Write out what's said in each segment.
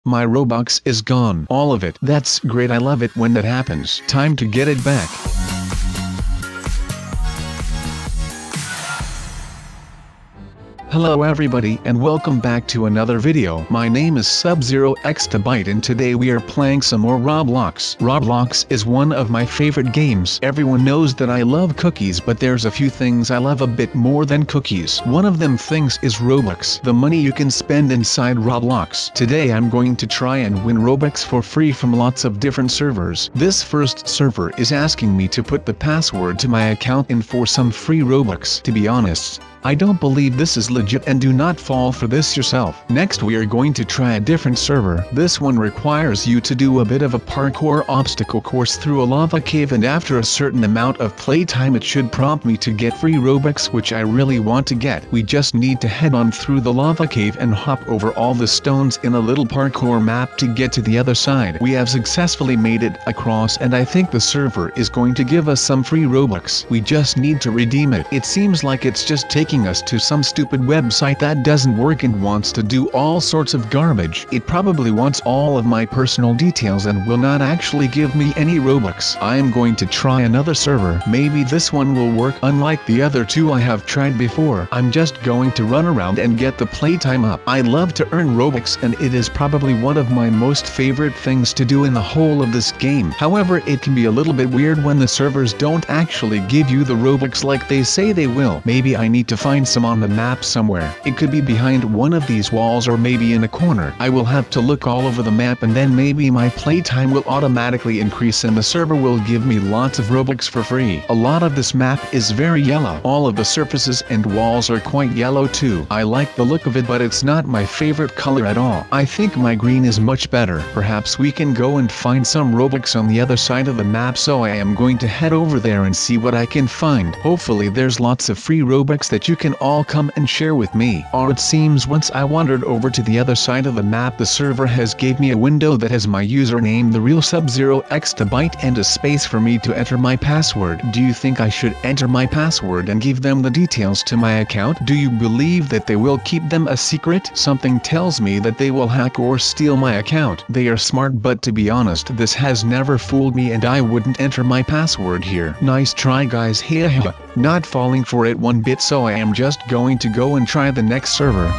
My Robux is gone. All of it. That's great, I love it when that happens. Time to get it back. Hello everybody and welcome back to another video. My name is SubZeroExtabyte and today we are playing some more Roblox. Roblox is one of my favorite games. Everyone knows that I love cookies, but there's a few things I love a bit more than cookies. One of them things is Robux, the money you can spend inside Roblox. Today I'm going to try and win Robux for free from lots of different servers. This first server is asking me to put the password to my account in for some free Robux. To be honest, I don't believe this is legit and do not fall for this yourself. Next we are going to try a different server. This one requires you to do a bit of a parkour obstacle course through a lava cave, and after a certain amount of playtime it should prompt me to get free Robux, which I really want to get. We just need to head on through the lava cave and hop over all the stones in a little parkour map to get to the other side. We have successfully made it across and I think the server is going to give us some free Robux. We just need to redeem it. It seems like it's just taking us to some stupid website that doesn't work and wants to do all sorts of garbage. It probably wants all of my personal details and will not actually give me any Robux. I am going to try another server. Maybe this one will work. Unlike the other two I have tried before, I'm just going to run around and get the playtime up. I love to earn Robux and it is probably one of my most favorite things to do in the whole of this game. However, it can be a little bit weird when the servers don't actually give you the Robux like they say they will. Maybe I need to find some on the map somewhere. It could be behind one of these walls or maybe in a corner. I will have to look all over the map and then maybe my playtime will automatically increase and the server will give me lots of Robux for free. A lot of this map is very yellow. All of the surfaces and walls are quite yellow too. I like the look of it, but it's not my favorite color at all. I think my green is much better. Perhaps we can go and find some Robux on the other side of the map, so I am going to head over there and see what I can find. Hopefully there's lots of free Robux that you can all come and share with me. Or it seems once I wandered over to the other side of the map, the server has gave me a window that has my username, the real SubZeroExtabyte, and a space for me to enter my password. Do you think I should enter my password and give them the details to my account? Do you believe that they will keep them a secret? Something tells me that they will hack or steal my account. They are smart, but to be honest, this has never fooled me and I wouldn't enter my password here. Nice try guys, haha. Not falling for it one bit, so I am just going to go and try the next server.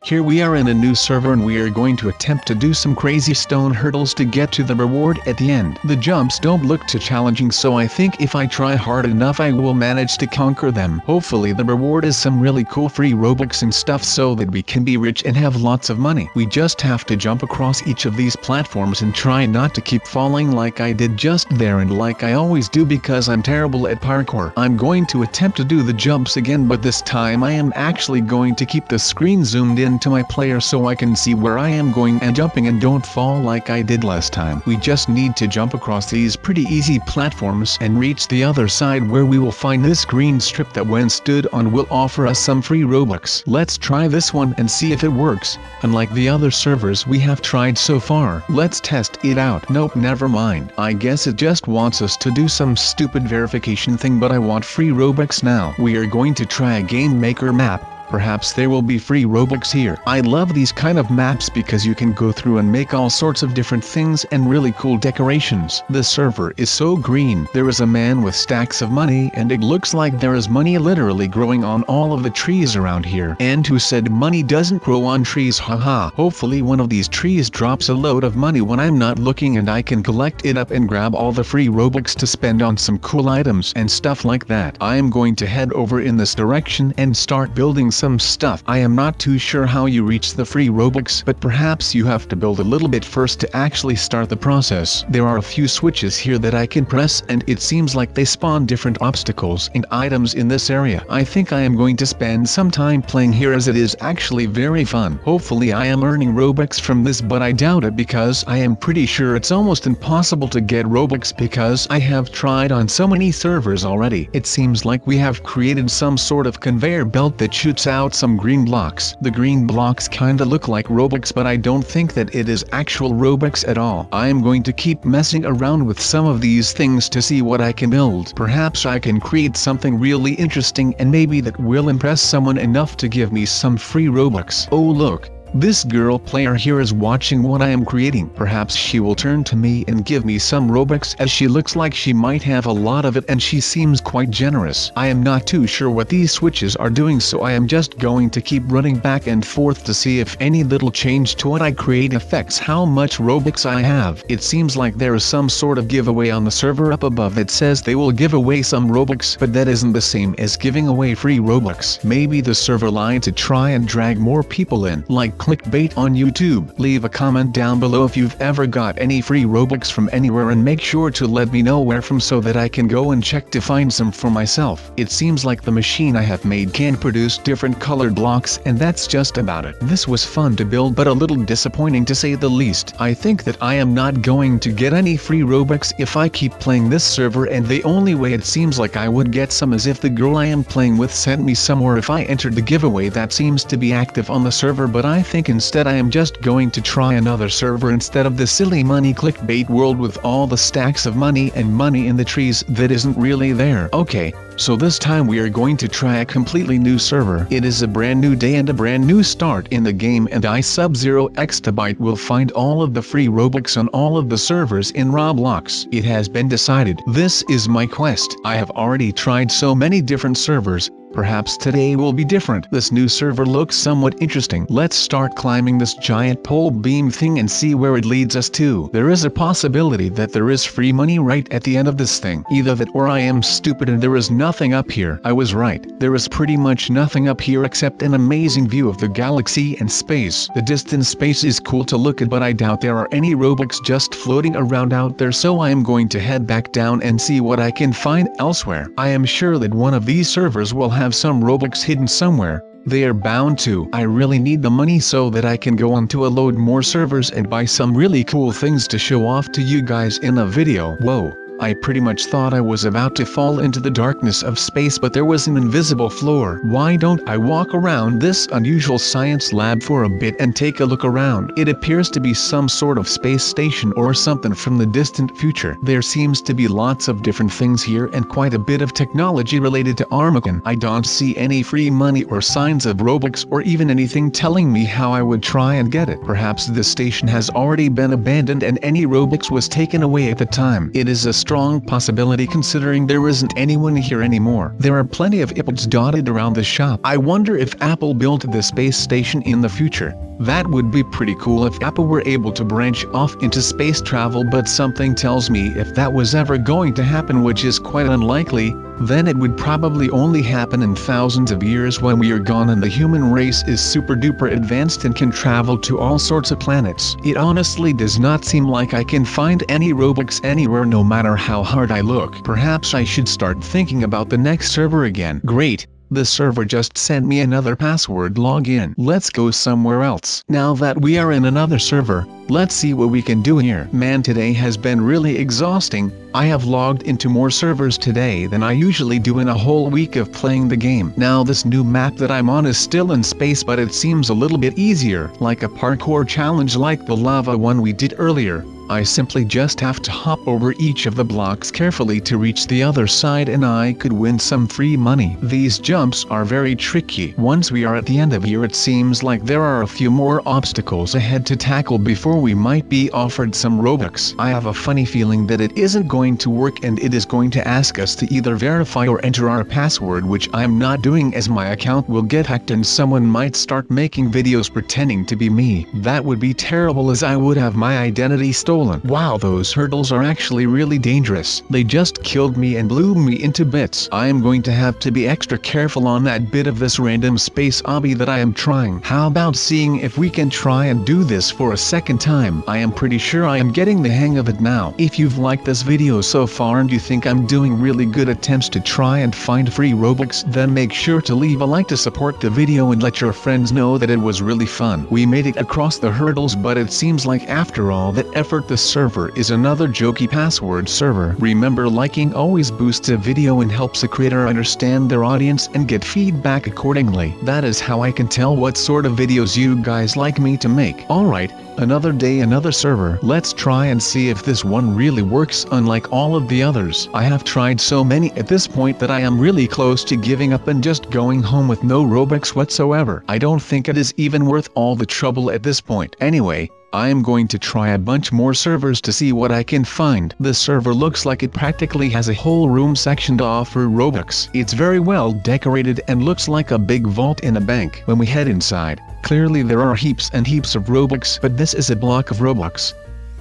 Here we are in a new server and we are going to attempt to do some crazy stone hurdles to get to the reward at the end. The jumps don't look too challenging, so I think if I try hard enough I will manage to conquer them. Hopefully the reward is some really cool free Robux and stuff so that we can be rich and have lots of money. We just have to jump across each of these platforms and try not to keep falling like I did just there and like I always do because I'm terrible at parkour. I'm going to attempt to do the jumps again, but this time I am actually going to keep the screen zoomed in to my player so I can see where I am going and jumping and don't fall like I did last time. We just need to jump across these pretty easy platforms and reach the other side where we will find this green strip that when stood on will offer us some free Robux. Let's try this one and see if it works. Unlike the other servers we have tried so far, let's test it out. Nope, never mind. I guess it just wants us to do some stupid verification thing, but I want free Robux now. We are going to try a game maker map. Perhaps there will be free Robux here. I love these kind of maps because you can go through and make all sorts of different things and really cool decorations. The server is so green. There is a man with stacks of money and it looks like there is money literally growing on all of the trees around here. And who said money doesn't grow on trees? Haha. Hopefully one of these trees drops a load of money when I'm not looking and I can collect it up and grab all the free Robux to spend on some cool items and stuff like that. I am going to head over in this direction and start building some stuff. I am not too sure how you reach the free Robux, but perhaps you have to build a little bit first to actually start the process. There are a few switches here that I can press and it seems like they spawn different obstacles and items in this area. I think I am going to spend some time playing here as it is actually very fun. Hopefully I am earning Robux from this, but I doubt it because I am pretty sure it's almost impossible to get Robux because I have tried on so many servers already. It seems like we have created some sort of conveyor belt that shoots out some green blocks. The green blocks kinda look like Robux, but I don't think that it is actual Robux at all. I am going to keep messing around with some of these things to see what I can build. Perhaps I can create something really interesting and maybe that will impress someone enough to give me some free Robux. Oh look. This girl player here is watching what I am creating. Perhaps she will turn to me and give me some Robux, as she looks like she might have a lot of it and she seems quite generous. I am not too sure what these switches are doing, so I am just going to keep running back and forth to see if any little change to what I create affects how much Robux I have. It seems like there is some sort of giveaway on the server up above that says they will give away some Robux, but that isn't the same as giving away free Robux. Maybe the server lied to try and drag more people in, like clickbait on YouTube. Leave a comment down below if you've ever got any free Robux from anywhere, and make sure to let me know where from so that I can go and check to find some for myself. It seems like the machine I have made can produce different colored blocks, and that's just about it. This was fun to build but a little disappointing to say the least. I think that I am not going to get any free Robux if I keep playing this server, and the only way it seems like I would get some is if the girl I am playing with sent me some, or if I entered the giveaway that seems to be active on the server. But I think instead I am just going to try another server instead of the silly money clickbait world with all the stacks of money and money in the trees that isn't really there. Okay, so this time we are going to try a completely new server. It is a brand new day and a brand new start in the game, and I, SubZeroExtabyte, will find all of the free Robux on all of the servers in Roblox. It has been decided. This is my quest. I have already tried so many different servers. Perhaps today will be different. This new server looks somewhat interesting. Let's start climbing this giant pole beam thing and see where it leads us to. There is a possibility that there is free money right at the end of this thing. Either that or I am stupid and there is nothing up here. I was right. There is pretty much nothing up here except an amazing view of the galaxy and space. The distant space is cool to look at, but I doubt there are any Robux just floating around out there, so I am going to head back down and see what I can find elsewhere. I am sure that one of these servers will have some Robux hidden somewhere. They are bound to. I really need the money so that I can go on to a load more servers and buy some really cool things to show off to you guys in a video. Whoa. I pretty much thought I was about to fall into the darkness of space, but there was an invisible floor. Why don't I walk around this unusual science lab for a bit and take a look around? It appears to be some sort of space station or something from the distant future. There seems to be lots of different things here and quite a bit of technology related to Armageddon. I don't see any free money or signs of Robux or even anything telling me how I would try and get it. Perhaps this station has already been abandoned and any Robux was taken away at the time. It is a strong possibility considering there isn't anyone here anymore. There are plenty of apples dotted around the shop. I wonder if Apple built the space station in the future. That would be pretty cool if Apple were able to branch off into space travel, but something tells me if that was ever going to happen, which is quite unlikely, then it would probably only happen in thousands of years when we are gone and the human race is super duper advanced and can travel to all sorts of planets. It honestly does not seem like I can find any Robux anywhere no matter how hard I look. Perhaps I should start thinking about the next server again. Great. The server just sent me another password login. Let's go somewhere else. Now that we are in another server, let's see what we can do here. Man, today has been really exhausting. I have logged into more servers today than I usually do in a whole week of playing the game. Now this new map that I'm on is still in space, but it seems a little bit easier, like a parkour challenge like the lava one we did earlier. I simply just have to hop over each of the blocks carefully to reach the other side, and I could win some free money. These jumps are very tricky. Once we are at the end of here, it seems like there are a few more obstacles ahead to tackle before we might be offered some Robux. I have a funny feeling that it isn't going to work and it is going to ask us to either verify or enter our password, which I'm not doing as my account will get hacked and someone might start making videos pretending to be me. That would be terrible, as I would have my identity stolen. Wow, those hurdles are actually really dangerous. They just killed me and blew me into bits. I am going to have to be extra careful on that bit of this random space obby that I am trying. How about seeing if we can try and do this for a second time? I am pretty sure I am getting the hang of it now. If you've liked this video so far and you think I'm doing really good attempts to try and find free Robux, then make sure to leave a like to support the video and let your friends know that it was really fun. We made it across the hurdles, but it seems like after all that effort The server is another jokey password server. Remember, liking always boosts a video and helps a creator understand their audience and get feedback accordingly. That is how I can tell what sort of videos you guys like me to make. Alright, another day, another server. Let's try and see if this one really works unlike all of the others. I have tried so many at this point that I am really close to giving up and just going home with no Robux whatsoever. I don't think it is even worth all the trouble at this point. Anyway, I am going to try a bunch more servers to see what I can find. This server looks like it practically has a whole room section to offer Robux. It's very well decorated and looks like a big vault in a bank. When we head inside, clearly there are heaps and heaps of Robux, but this is a block of Robux.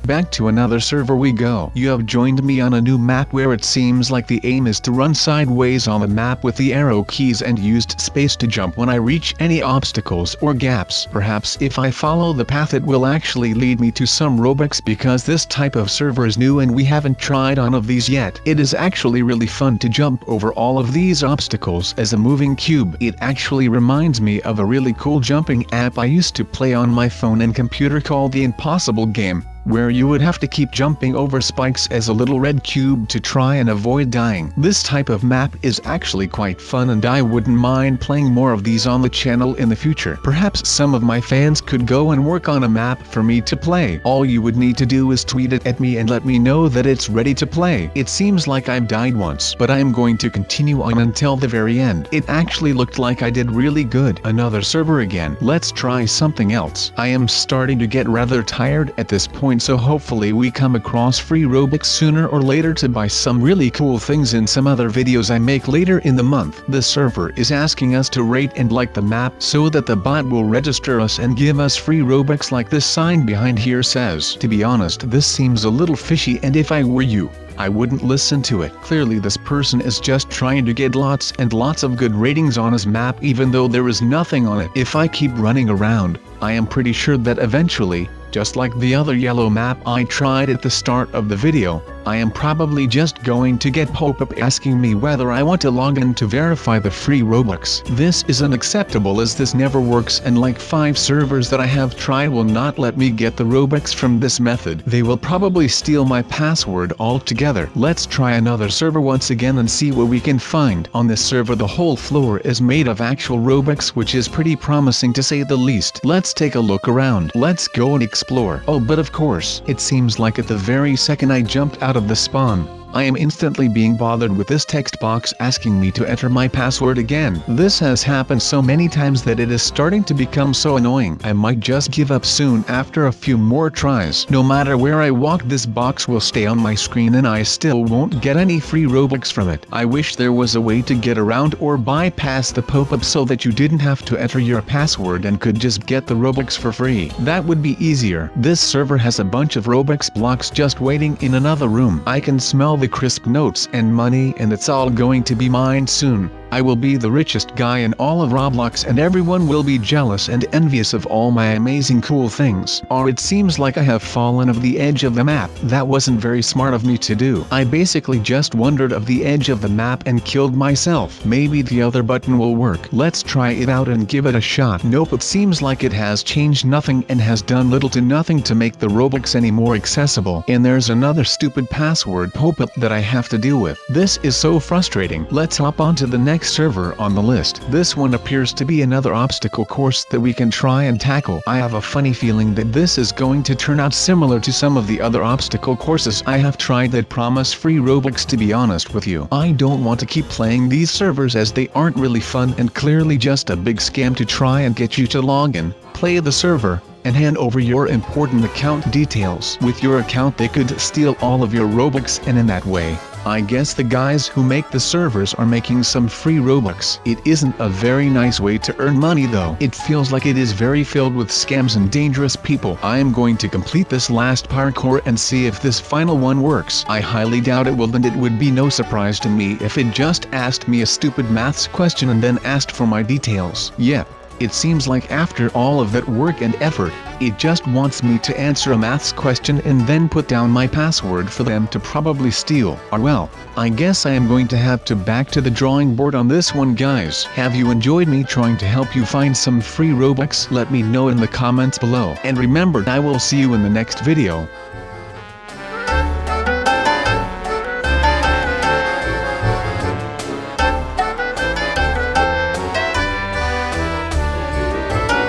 Back to another server we go. You have joined me on a new map where it seems like the aim is to run sideways on the map with the arrow keys and used space to jump when I reach any obstacles or gaps. Perhaps if I follow the path it will actually lead me to some Robux, because this type of server is new and we haven't tried on of these yet. It is actually really fun to jump over all of these obstacles as a moving cube. It actually reminds me of a really cool jumping app I used to play on my phone and computer called The Impossible Game, where you would have to keep jumping over spikes as a little red cube to try and avoid dying. This type of map is actually quite fun and I wouldn't mind playing more of these on the channel in the future. Perhaps some of my fans could go and work on a map for me to play. All you would need to do is tweet it at me and let me know that it's ready to play. It seems like I've died once, but I am going to continue on until the very end. It actually looked like I did really good. Another server again. Let's try something else. I am starting to get rather tired at this point, so hopefully we come across free Robux sooner or later to buy some really cool things in some other videos I make later in the month. The server is asking us to rate and like the map so that the bot will register us and give us free Robux like this sign behind here says. To be honest, this seems a little fishy, and if I were you, I wouldn't listen to it. Clearly this person is just trying to get lots and lots of good ratings on his map even though there is nothing on it. If I keep running around, I am pretty sure that eventually, just like the other yellow map I tried at the start of the video, I am probably just going to get pop-up asking me whether I want to log in to verify the free Robux. This is unacceptable as this never works, and like 5 servers that I have tried will not let me get the Robux from this method. They will probably steal my password altogether. Let's try another server once again and see what we can find. On this server the whole floor is made of actual Robux, which is pretty promising to say the least. Let's take a look around. Let's go and explore. Oh, but of course, it seems like at the very second I jumped out of the spawn, I am instantly being bothered with this text box asking me to enter my password again. This has happened so many times that it is starting to become so annoying. I might just give up soon after a few more tries. No matter where I walk, this box will stay on my screen and I still won't get any free Robux from it. I wish there was a way to get around or bypass the pop-up so that you didn't have to enter your password and could just get the Robux for free. That would be easier. This server has a bunch of Robux blocks just waiting in another room. I can smell the crisp notes and money, and it's all going to be mine soon. I will be the richest guy in all of Roblox and everyone will be jealous and envious of all my amazing cool things. Or it seems like I have fallen off the edge of the map. That wasn't very smart of me to do. I basically just wandered off the edge of the map and killed myself. Maybe the other button will work. Let's try it out and give it a shot. Nope, it seems like it has changed nothing and has done little to nothing to make the Robux any more accessible. And there's another stupid password pop-up that I have to deal with. This is so frustrating. Let's hop on to the next server on the list. This one appears to be another obstacle course that we can try and tackle. I have a funny feeling that this is going to turn out similar to some of the other obstacle courses I have tried that promise free Robux. To be honest with you, I don't want to keep playing these servers as they aren't really fun and clearly just a big scam to try and get you to log in, play the server, and hand over your important account details. With your account they could steal all of your Robux, and in that way, I guess the guys who make the servers are making some free Robux. It isn't a very nice way to earn money though. It feels like it is very filled with scams and dangerous people. I am going to complete this last parkour and see if this final one works. I highly doubt it will, and it would be no surprise to me if it just asked me a stupid maths question and then asked for my details. Yep. It seems like after all of that work and effort, it just wants me to answer a maths question and then put down my password for them to probably steal. Or well, I guess I am going to have to back to the drawing board on this one, guys. Have you enjoyed me trying to help you find some free Robux? Let me know in the comments below. And remember, I will see you in the next video.